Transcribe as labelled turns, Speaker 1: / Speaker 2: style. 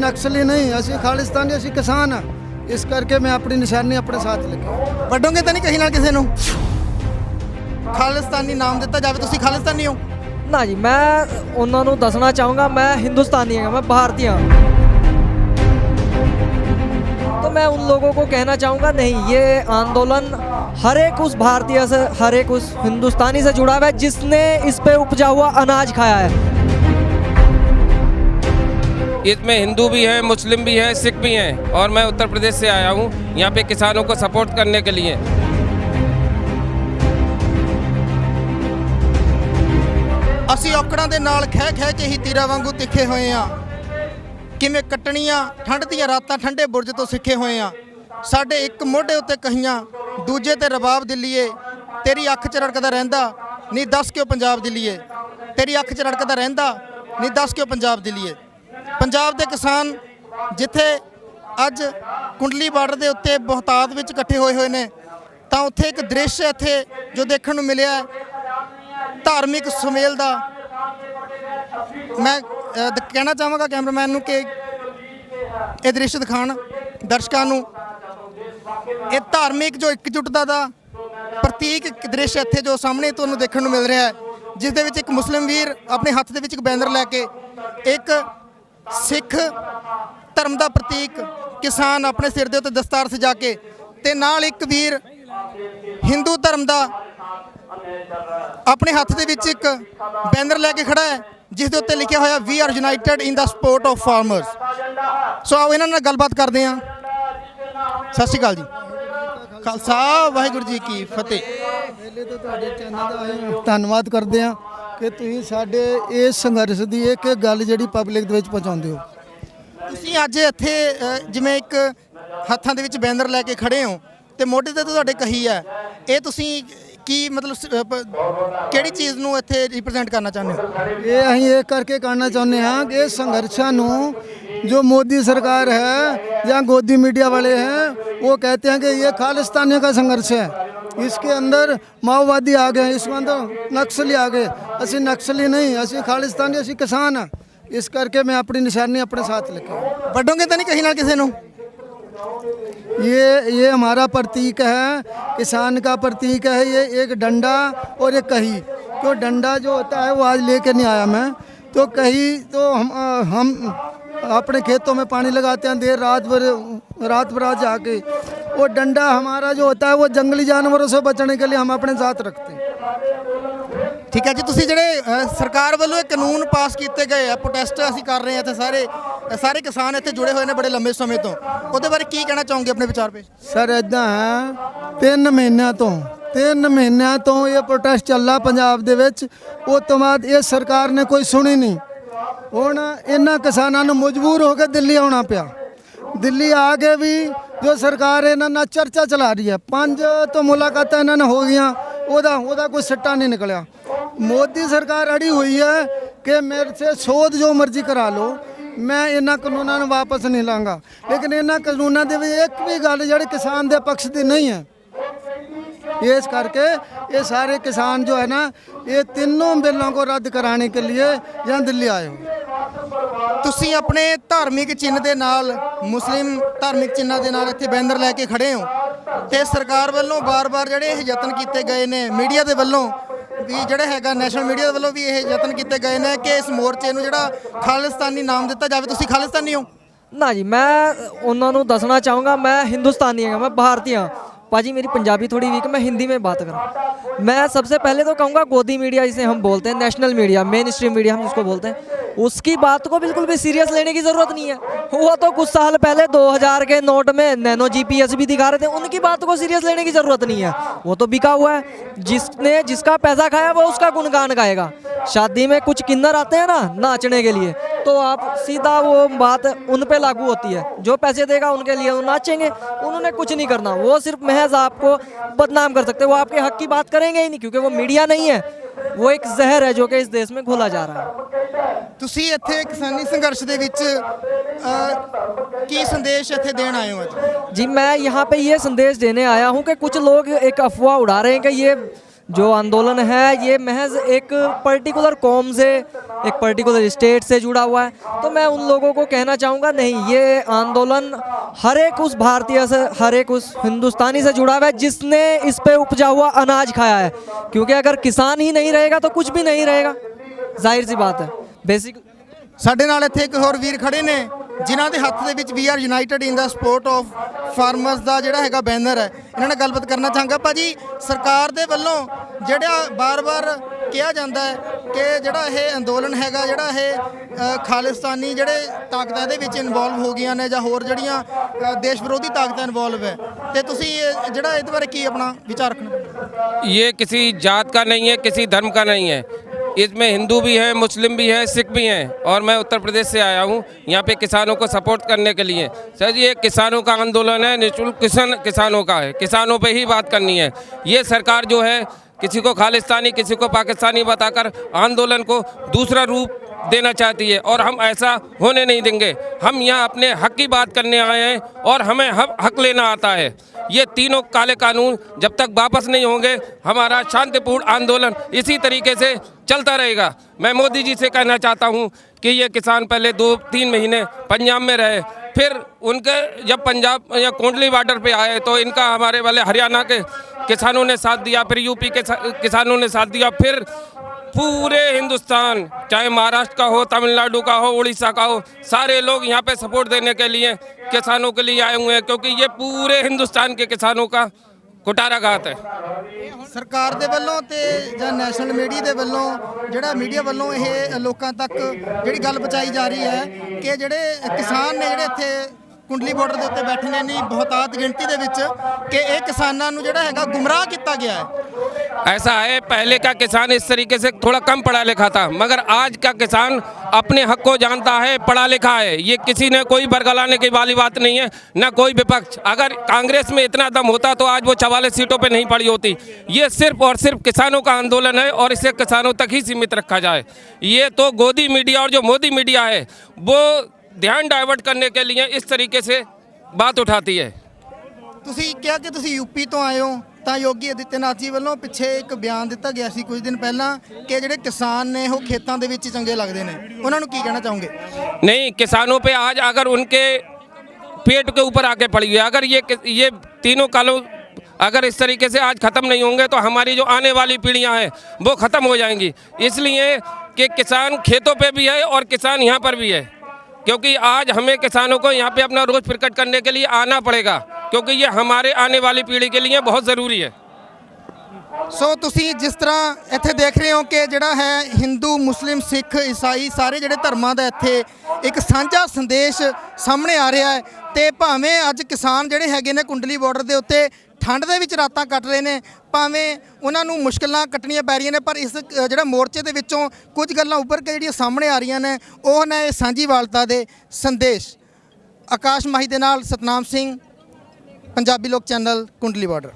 Speaker 1: नक्सली नहीं, असी खालिस्तानी, असी किसान हाँ। इस करके मैं अपनी निशानी अपने साथ लेके
Speaker 2: ਵੱਡੋਗੇ ਤਾਂ ਨਹੀਂ ਕਹੀ ਨਾਲ ਕਿਸੇ ਨੂੰ ਖਾਲਿਸਤਾਨੀ ਨਾਮ ਦਿੱਤਾ ਜਾਵੇ ਤੁਸੀਂ ਖਾਲਿਸਤਾਨੀ ਹੋ
Speaker 3: ना जी, मैं उन्होंने दसना चाहूँगा मैं हिंदुस्तानी हाँ, मैं भारतीय हाँ। तो मैं उन लोगों को कहना चाहूँगा नहीं, ये आंदोलन हर एक उस भारतीय से, हर एक उस हिंदुस्तानी से जुड़ा हुआ है जिसने इस पे उपजा हुआ अनाज खाया है।
Speaker 4: इसमें हिंदू भी हैं, मुस्लिम भी हैं, सिख भी हैं और मैं उत्तर प्रदेश से आया हूँ यहाँ पे किसानों को सपोर्ट करने के लिए।
Speaker 2: ਅਸੀਂ ਔਕੜਾਂ ਦੇ ਨਾਲ ਖਹਿ ਖਹਿ ਕੇ ਹੀ ਤੀਰਾਂ ਵਾਂਗੂ ਤਿੱਖੇ ਹੋਏ ਆ ਕਿਵੇਂ ਕੱਟਣੀਆਂ ਠੰਡ ਦੀਆਂ ਰਾਤਾਂ ਠੰਡੇ ਬੁਰਜ ਤੋਂ ਸਿੱਖੇ ਹੋਏ ਆ ਸਾਡੇ ਇੱਕ ਮੋਢੇ ਉੱਤੇ ਕਹੀਆਂ ਦੂਜੇ ਤੇ ਰਬਾਬ ਦਿੱਲੀਏ ਤੇਰੀ ਅੱਖ 'ਚ ਰੜਕਦਾ ਰਹਿੰਦਾ ਨਹੀਂ ਦੱਸ ਕਿਉਂ ਪੰਜਾਬ ਦਿੱਲੀਏ ਤੇਰੀ ਅੱਖ 'ਚ ਰੜਕਦਾ ਰਹਿੰਦਾ ਨਹੀਂ ਦੱਸ ਕਿਉਂ ਪੰਜਾਬ ਦਿੱਲੀਏ ਪੰਜਾਬ ਦੇ ਕਿਸਾਨ ਜਿੱਥੇ ਅੱਜ ਕੁੰਡਲੀ ਬਾਰਡਰ ਦੇ ਉੱਤੇ ਬਹੁਤਾਤ ਵਿੱਚ ਇਕੱਠੇ ਹੋਏ ਨੇ ਤਾਂ ਉੱਥੇ ਇੱਕ ਦ੍ਰਿਸ਼ ਇੱਥੇ ਜੋ ਦੇਖਣ ਨੂੰ ਮਿਲਿਆ धार्मिक सुमेल का मैं कहना चाहवागा कैमरामैन नूं कि ये दृश्य दिखाण दर्शकों नूं ये धार्मिक जो एकजुटता का प्रतीक दृश्य इत्थे जो सामने तुहानूं देखण नूं मिल रहा है जिस दे विच एक मुस्लिम वीर अपने हत्थ दे विच एक बैनर लैके एक सिख धर्म का प्रतीक किसान अपने सिर दे उत्ते दस्तार सजा के ते नाल एक वीर हिंदू धर्म का अपने हत्थ दे विच एक बैनर लैके खड़ा है जिस दे उत्ते लिखिया होया we are united in the support of farmers. So आओ इन्हां नाल गलबात करते हैं। सत श्री अकाल जी। खालसा वाहिगुरू जी की फतेह।
Speaker 1: ਪਹਿਲੇ ਤਾਂ ਤੁਹਾਡੇ ਚੈਨਲ ਦਾ ਅਸੀਂ ਧੰਨਵਾਦ ਕਰਦੇ ਹਾਂ ਕਿ ਤੁਸੀਂ ਸਾਡੇ ਇਸ ਸੰਘਰਸ਼ ਦੀ ਇੱਕ ਗੱਲ ਜਿਹੜੀ ਪਬਲਿਕ ਦੇ ਵਿੱਚ ਪਹੁੰਚਾਉਂਦੇ ਹੋ।
Speaker 2: ਤੁਸੀਂ ਅੱਜ ਇੱਥੇ ਜਿਵੇਂ ਇੱਕ ਹੱਥਾਂ ਦੇ ਵਿੱਚ ਬੈਨਰ ਲੈ ਕੇ ਖੜੇ ਹੋ ਤੇ ਮੋਢੇ ਤੇ ਤੁਹਾਡੇ ਕਹੀ ਹੈ ਇਹ ਤੁਸੀਂ ਕੀ ਮਤਲਬ ਕਿਹੜੀ ਚੀਜ਼ ਨੂੰ ਇੱਥੇ ਰਿਪਰੈਜ਼ੈਂਟ ਕਰਨਾ ਚਾਹੁੰਦੇ ਹੋ
Speaker 1: ਇਹ ਅਸੀਂ ਇਹ ਕਰਕੇ ਕਰਨਾ ਚਾਹੁੰਦੇ ਹਾਂ ਕਿ ਇਸ ਸੰਘਰਸ਼ਾਂ ਨੂੰ जो मोदी सरकार है या गोदी मीडिया वाले हैं वो कहते हैं कि ये खालिस्तानियों का संघर्ष है, इसके अंदर माओवादी आ गए, इसके अंदर नक्सली आ गए। असी नक्सली नहीं, असी खालिस्तानी, असी किसान हैं। इस करके मैं अपनी निशानी अपने साथ लेके
Speaker 2: ਵੱਡੋਗੇ ਤਾਂ ਨਹੀਂ ਕਹੀ ਨਾਲ ਕਿਸੇ ਨੂੰ
Speaker 1: ये हमारा प्रतीक है, किसान का प्रतीक है। ये एक डंडा और एक कही। तो डंडा जो होता है वो आज लेके नहीं आया मैं, तो कही तो हम अपने खेतों में पानी लगाते हैं देर रात भर जाके। वो डंडा हमारा जो होता है वो जंगली जानवरों से बचने के लिए हम अपने साथ रखते हैं।
Speaker 2: ठीक है जी। तुसी ਜਿਹੜੇ ਸਰਕਾਰ ਵੱਲੋਂ ਇਹ ਕਾਨੂੰਨ ਪਾਸ ਕੀਤੇ ਗਏ ਆ, ਪ੍ਰੋਟੈਸਟ ਅਸੀਂ ਕਰ ਰਹੇ ਆ ਇੱਥੇ ਸਾਰੇ ਕਿਸਾਨ ਇੱਥੇ ਜੁੜੇ ਹੋਏ ਨੇ ਬੜੇ ਲੰਮੇ ਸਮੇਂ ਤੋਂ, ਉਹਦੇ ਬਾਰੇ ਕੀ ਕਹਿਣਾ ਚਾਹੋਗੇ ਆਪਣੇ ਵਿਚਾਰ ਪੇਸ਼?
Speaker 1: सर इदा है 3 ਮਹੀਨਿਆਂ ਤੋਂ ਇਹ ਪ੍ਰੋਟੈਸਟ ਚੱਲਾ ਪੰਜਾਬ ਦੇ ਵਿੱਚ। ਉਸ ਤੋਂ ਬਾਅਦ ਇਹ ਸਰਕਾਰ ਨੇ ਕੋਈ ਸੁਣੀ ਨਹੀਂ। ਹੁਣ ਇਹਨਾਂ ਕਿਸਾਨਾਂ ਨੂੰ ਮਜਬੂਰ ਹੋ ਕੇ ਦਿੱਲੀ ਆਉਣਾ ਪਿਆ। ਦਿੱਲੀ ਆ ਕੇ ਵੀ ਜੋ ਸਰਕਾਰ ਇਹਨਾਂ ਨਾਲ ਚਰਚਾ ਚਲਾ ਰਹੀ ਹੈ, 5 ਤੋਂ ਮੁਲਾਕਾਤਾਂ ਇਹਨਾਂ ਨਾਲ ਹੋ ਗਈਆਂ, ਉਹਦਾ ਕੋਈ ਸੱਟਾ ਨਹੀਂ ਨਿਕਲਿਆ। मोदी सरकार अड़ी हुई है कि मेरे से शोध जो मर्जी करा लो, मैं इन्होंने कानूनों ਨੂੰ वापस नहीं लाँगा। लेकिन इन्होंने कानूनों के एक भी गल जी किसान के पक्ष की नहीं है। इस करके ये सारे किसान जो है ना, ये तीनों बिलों को रद्द कराने के लिए यहाँ दिल्ली आए हो।
Speaker 2: ਤੁਸੀਂ ਆਪਣੇ ਧਾਰਮਿਕ ਚਿੰਨ੍ਹ ਦੇ ਨਾਲ, ਮੁਸਲਿਮ ਧਾਰਮਿਕ ਚਿੰਨ੍ਹਾਂ ਦੇ ਨਾਲ ਇੱਥੇ ਬੈਨਰ ਲੈ ਕੇ ਖੜੇ ਹੋ ਤੇ ਸਰਕਾਰ ਵੱਲੋਂ ਬਾਰ-ਬਾਰ ਜਿਹੜੇ ਇਹ ਯਤਨ ਕੀਤੇ ਗਏ ਨੇ, ਮੀਡੀਆ ਦੇ ਵੱਲੋਂ ਵੀ ਜਿਹੜਾ ਹੈਗਾ, ਨੈਸ਼ਨਲ ਮੀਡੀਆ ਦੇ ਵੱਲੋਂ ਵੀ ਇਹ ਯਤਨ ਕੀਤੇ ਗਏ ਨੇ ਕਿ ਇਸ ਮੋਰਚੇ ਨੂੰ ਜਿਹੜਾ ਖਾਲਿਸਤਾਨੀ ਨਾਮ ਦਿੱਤਾ ਜਾਵੇ। ਤੁਸੀਂ ਖਾਲਿਸਤਾਨੀ ਹੋ?
Speaker 3: ना जी, मैं उन्होंने दसना चाहूँगा मैं हिंदुस्तानी हाँ, मैं भारतीय हाँ। पाजी मेरी पंजाबी थोड़ी वीक है, मैं हिंदी में बात करूँ। मैं सबसे पहले तो कहूँगा गोदी मीडिया जिसे हम बोलते हैं, national media, main stream media हम जिसको बोलते हैं, उसकी बात को बिल्कुल भी सीरियस लेने की ज़रूरत नहीं है। वो तो कुछ साल पहले 2000 के नोट में नैनो GPS भी दिखा रहे थे, उनकी बात को सीरियस लेने की ज़रूरत नहीं है। वो तो बिका हुआ है, जिसने जिसका पैसा खाया वो उसका गुणगान गाएगा। शादी में कुछ किन्नर आते हैं ना नाचने के लिए, तो आप सीधा वो बात उन पे लागू होती है। जो पैसे देगा उनके लिए वो नाचेंगे, उन्होंने कुछ नहीं करना, वो सिर्फ महज आपको बदनाम कर सकते हैं। वो आपके हक की बात करेंगे ही नहीं, क्योंकि वो मीडिया नहीं है, वो एक जहर है जो कि इस देश में घोला जा रहा है।
Speaker 2: ਤੁਸੀਂ ਇੱਥੇ ਕਿਸਾਨੀ ਸੰਘਰਸ਼ ਦੇ ਵਿੱਚ ਕੀ ਸੰदेश ਇੱਥੇ ਦੇਣ ਆਏ ਹੋ ਅੱਜ?
Speaker 3: जी, मैं यहाँ पे ये संदेश देने आया हूँ कि कुछ लोग एक अफवाह उड़ा रहे हैं कि ये जो आंदोलन है ये महज एक पर्टिकुलर कौम से, एक पर्टिकुलर स्टेट से जुड़ा हुआ है। तो मैं उन लोगों को कहना चाहूँगा नहीं, ये आंदोलन हर एक उस भारतीय से, हर एक उस हिंदुस्तानी से जुड़ा हुआ है जिसने इस पे उपजा हुआ अनाज खाया है। क्योंकि अगर किसान ही नहीं रहेगा तो कुछ भी नहीं रहेगा, जाहिर सी बात है। बेसिक
Speaker 2: ਸਾਡੇ ਨਾਲ ਇੱਥੇ ਇੱਕ ਹੋਰ ਵੀਰ ਖੜੇ ਨੇ ਜਿਨ੍ਹਾਂ ਦੇ ਹੱਥ ਦੇ ਵਿੱਚ we are united in the support of farmers ਦਾ ਜਿਹੜਾ ਹੈਗਾ ਬੈਨਰ ਹੈ। ਇਹਨਾਂ ਨਾਲ ਗੱਲਬਾਤ ਕਰਨਾ ਚਾਹਾਂਗਾ। ਭਾਜੀ, ਸਰਕਾਰ ਦੇ ਵੱਲੋਂ ਜਿਹੜਾ ਬਾਰ-ਬਾਰ ਕਿਹਾ ਜਾਂਦਾ ਹੈ ਕਿ ਜਿਹੜਾ ਇਹ ਅੰਦੋਲਨ ਹੈਗਾ, ਜਿਹੜਾ ਇਹ ਖਾਲਿਸਤਾਨੀ ਜਿਹੜੇ ਤਾਕਤਾਂ ਇਹਦੇ ਵਿੱਚ ਇਨਵੋਲਵ ਹੋ ਗਈਆਂ ਨੇ ਜਾਂ ਹੋਰ ਜਿਹੜੀਆਂ ਦੇਸ਼ ਵਿਰੋਧੀ ਤਾਕਤਾਂ ਇਨਵੋਲਵ ਹੈ, ਤੇ ਤੁਸੀਂ ਜਿਹੜਾ ਇਹਦੇ ਬਾਰੇ ਕੀ ਆਪਣਾ ਵਿਚਾਰ ਰੱਖਣਾ?
Speaker 4: ये किसी जात का नहीं है, किसी धर्म का नहीं है। इसमें हिंदू भी हैं, मुस्लिम भी हैं, सिख भी हैं। और मैं उत्तर प्रदेश से आया हूँ यहाँ पे किसानों को सपोर्ट करने के लिए। सर जी, ये किसानों का आंदोलन है, निःशुल्क किसानों का है, किसानों पे ही बात करनी है। ये सरकार जो है किसी को खालिस्तानी, किसी को पाकिस्तानी बताकर आंदोलन को दूसरा रूप देना चाहती है, और हम ऐसा होने नहीं देंगे। हम यहाँ अपने हक की बात करने आए हैं और हमें हक लेना आता है। ये तीनों काले कानून जब तक वापस नहीं होंगे, हमारा शांतिपूर्ण आंदोलन इसी तरीके से चलता रहेगा। मैं मोदी जी से कहना चाहता हूँ कि ये किसान पहले 2-3 महीने पंजाब में रहे, फिर उनके जब पंजाब या कोंडली बॉर्डर पे आए तो इनका हमारे वाले हरियाणा के किसानों ने साथ दिया, फिर यूपी के किसानों ने साथ दिया, फिर पूरे हिंदुस्तान, चाहे महाराष्ट्र का हो, तमिलनाडु का हो, उड़ीसा का हो, सारे लोग यहाँ पे सपोर्ट देने के लिए किसानों के लिए आए हुए हैं, क्योंकि ये पूरे हिंदुस्तान के किसानों का कुटाराघात है।
Speaker 2: ਸਰਕਾਰ ਦੇ ਵੱਲੋਂ ਤੇ ਜਾਂ ਨੈਸ਼ਨਲ ਮੀਡੀਆ ਦੇ ਵੱਲੋਂ, ਜਿਹੜਾ ਮੀਡੀਆ ਵੱਲੋਂ ਇਹ ਲੋਕਾਂ ਤੱਕ ਜਿਹੜੀ ਗੱਲ ਪਹੁੰਚਾਈ ਜਾ ਰਹੀ ਹੈ ਕਿ ਜਿਹੜੇ ਕਿਸਾਨ ਨੇ ਜਿਹੜੇ ਇੱਥੇ ਕੁੰਡਲੀ ਬਾਰਡਰ ਦੇ ਉੱਤੇ ਬੈਠੇ ਨੇ ਇੰਨੀ ਬਹੁਤਾਤ ਗਿਣਤੀ ਦੇ ਵਿੱਚ, ਕਿ ਇਹ ਕਿਸਾਨਾਂ ਨੂੰ ਜਿਹੜਾ ਹੈਗਾ ਗੁੰਮਰਾਹ ਕੀਤਾ ਗਿਆ ਹੈ।
Speaker 4: ऐसा है, पहले का किसान इस तरीके से थोड़ा कम पढ़ा लिखा था, मगर आज का किसान अपने हक को जानता है, पढ़ा लिखा है। ये किसी ने कोई बरगलाने की वाली बात नहीं है, ना कोई विपक्ष। अगर कांग्रेस में इतना दम होता तो आज वो 44 सीटों पे नहीं पड़ी होती। ये सिर्फ और सिर्फ किसानों का आंदोलन है और इसे किसानों तक ही सीमित रखा जाए। ये तो गोदी मीडिया और जो मोदी मीडिया है वो ध्यान डाइवर्ट करने के लिए इस तरीके से बात उठाती है।
Speaker 2: ਤੁਸੀਂ ਕਿਹਾ ਕਿ ਤੁਸੀਂ ਯੂਪੀ ਤੋਂ ਆਏ ਹੋ, ਤਾਂ ਯੋਗੀ ਆਦਿੱਤਿਆਨਾਥ ਜੀ ਵੱਲੋਂ ਪਿੱਛੇ ਇੱਕ ਬਿਆਨ ਦਿੱਤਾ ਗਿਆ ਸੀ ਕੁਝ ਦਿਨ ਪਹਿਲਾਂ ਕਿ ਜਿਹੜੇ ਕਿਸਾਨ ਨੇ ਉਹ ਖੇਤਾਂ ਦੇ ਵਿੱਚ ਹੀ ਚੰਗੇ ਲੱਗਦੇ ਨੇ। ਉਹਨਾਂ ਨੂੰ ਕੀ ਕਹਿਣਾ ਚਾਹੋਗੇ?
Speaker 4: नहीं, किसानों पे आज अगर उनके पेट के ऊपर आके पड़ी हुई है, अगर ये तीनों कानून अगर इस तरीके से आज ख़त्म नहीं होंगे तो हमारी जो आने वाली पीढ़ियां हैं वो ख़त्म हो जाएंगी। इसलिए कि किसान खेतों पे भी है और किसान यहाँ पर भी है, क्योंकि आज हमें किसानों को यहाँ पे अपना रोज़ प्रकट करने के लिए आना पड़ेगा, क्योंकि ये हमारे आने वाली पीढ़ी के लिए बहुत ज़रूरी है।
Speaker 2: ਸੋ ਤੁਸੀਂ ਜਿਸ ਤਰ੍ਹਾਂ ਇੱਥੇ ਦੇਖ ਰਹੇ ਹੋ ਕਿ ਜਿਹੜਾ ਹੈ ਹਿੰਦੂ, ਮੁਸਲਿਮ, ਸਿੱਖ, ਈਸਾਈ ਸਾਰੇ ਜਿਹੜੇ ਧਰਮਾਂ ਦਾ ਇੱਥੇ ਇੱਕ ਸਾਂਝਾ ਸੰਦੇਸ਼ ਸਾਹਮਣੇ ਆ ਰਿਹਾ ਹੈ। ਤੇ ਭਾਵੇਂ ਅੱਜ ਕਿਸਾਨ ਜਿਹੜੇ ਹੈਗੇ ਨੇ ਕੁੰਡਲੀ ਬਾਰਡਰ ਦੇ ਉੱਤੇ ਠੰਡ ਦੇ ਵਿੱਚ ਰਾਤਾਂ ਕੱਟ ਰਹੇ ਨੇ, ਭਾਵੇਂ ਉਹਨਾਂ ਨੂੰ ਮੁਸ਼ਕਲਾਂ ਕੱਟਣੀਆਂ ਪੈ ਰਹੀਆਂ ਨੇ, ਪਰ ਇਸ ਜਿਹੜਾ ਮੋਰਚੇ ਦੇ ਵਿੱਚੋਂ ਕੁਝ ਗੱਲਾਂ ਉੱਭਰ ਕੇ ਜਿਹੜੀਆਂ ਸਾਹਮਣੇ ਆ ਰਹੀਆਂ ਨੇ ਉਹ ਨੇ ਸਾਂਝੀਵਾਲਤਾ ਦੇ ਸੰਦੇਸ਼। ਆਕਾਸ਼ ਮਾਹੀ ਦੇ ਨਾਲ ਸਤਨਾਮ ਸਿੰਘ, ਪੰਜਾਬੀ ਲੋਕ ਚੈਨਲ, ਕੁੰਡਲੀ ਬਾਰਡਰ।